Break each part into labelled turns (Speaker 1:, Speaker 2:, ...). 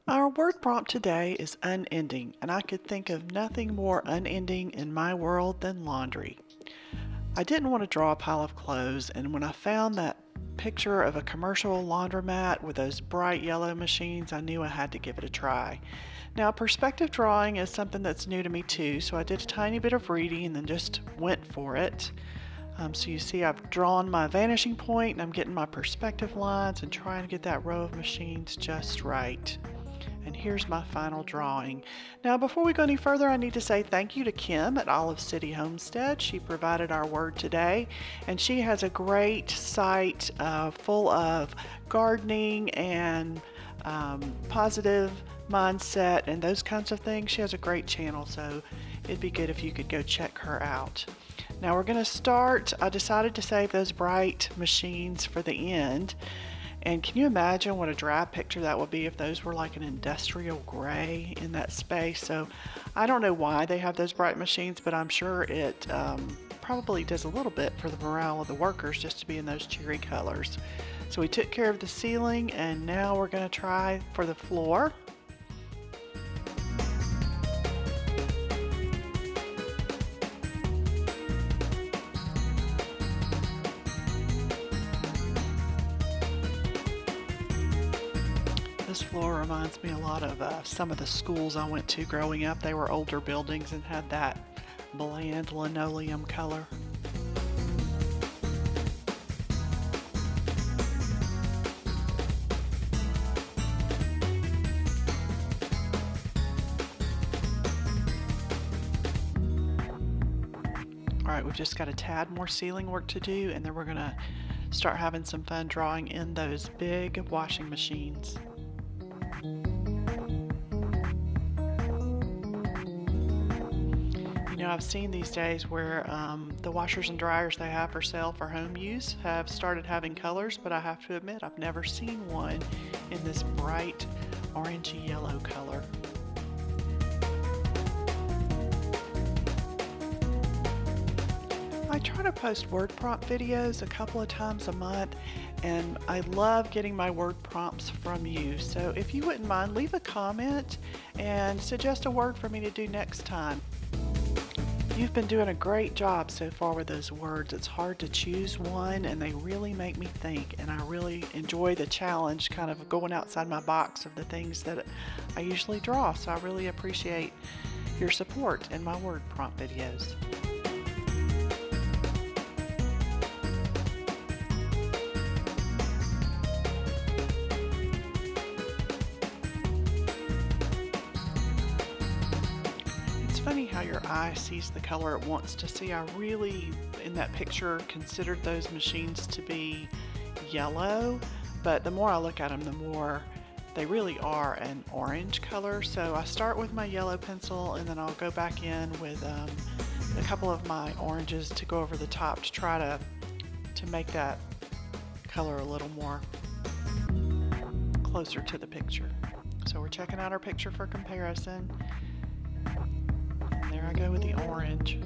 Speaker 1: Our word prompt today is unending, and I could think of nothing more unending in my world than laundry. I didn't want to draw a pile of clothes, and when I found that picture of a commercial laundromat with those bright yellow machines, I knew I had to give it a try. Now, perspective drawing is something that's new to me too, so I did a tiny bit of reading and then just went for it. So you see I've drawn my vanishing point and I'm getting my perspective lines and trying to get that row of machines just right. And here's my final drawing. Now, before we go any further, I need to say thank you to Kim at Olive City Homestead. She provided our word today, and she has a great site full of gardening and positive mindset and those kinds of things. She has a great channel, so it'd be good if you could go check her out. Now we're going to start. I decided to save those bright machines for the end. And can you imagine what a dry picture that would be if those were like an industrial gray in that space? So I don't know why they have those bright machines, but I'm sure it probably does a little bit for the morale of the workers just to be in those cheery colors. So we took care of the ceiling, and now we're going to try for the floor. This floor reminds me a lot of some of the schools I went to growing up. They were older buildings and had that bland linoleum color. Alright, we've just got a tad more ceiling work to do, and then we're going to start having some fun drawing in those big washing machines. You know, I've seen these days where the washers and dryers they have for sale for home use have started having colors, but I have to admit I've never seen one in this bright orangey yellow color. I try to post word prompt videos a couple of times a month, and I love getting my word prompts from you. So if you wouldn't mind, leave a comment and suggest a word for me to do next time. You've been doing a great job so far with those words. It's hard to choose one, and they really make me think, and I really enjoy the challenge, kind of going outside my box of the things that I usually draw. So I really appreciate your support in my word prompt videos. Funny how your eye sees the color it wants to see. I really, in that picture, considered those machines to be yellow, but the more I look at them, the more they really are an orange color. So I start with my yellow pencil, and then I'll go back in with a couple of my oranges to go over the top to try to make that color a little more closer to the picture. So we're checking out our picture for comparison. There I go with the orange.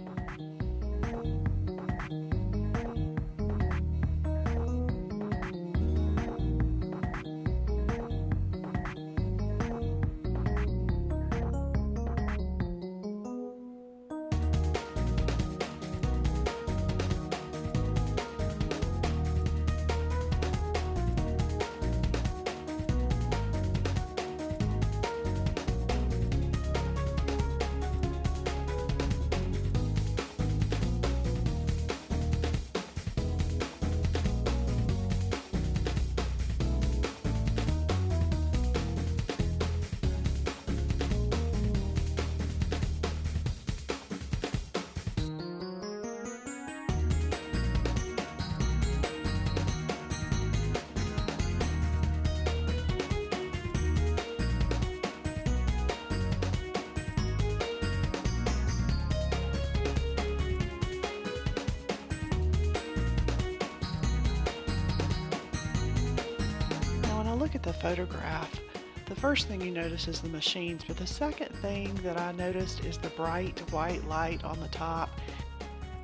Speaker 1: Look at the photograph. The first thing you notice is the machines, but the second thing that I noticed is the bright white light on the top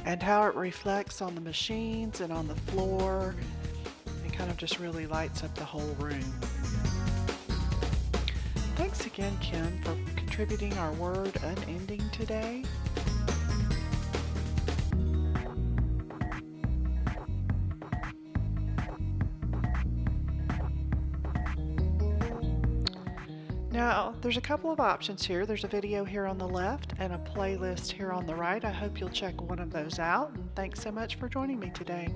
Speaker 1: and how it reflects on the machines and on the floor. It kind of just really lights up the whole room. Thanks Thanks again, Kim, for contributing our word unending today. Now, there's a couple of options here. There's a video here on the left and a playlist here on the right. I hope you'll check one of those out. And thanks so much for joining me today.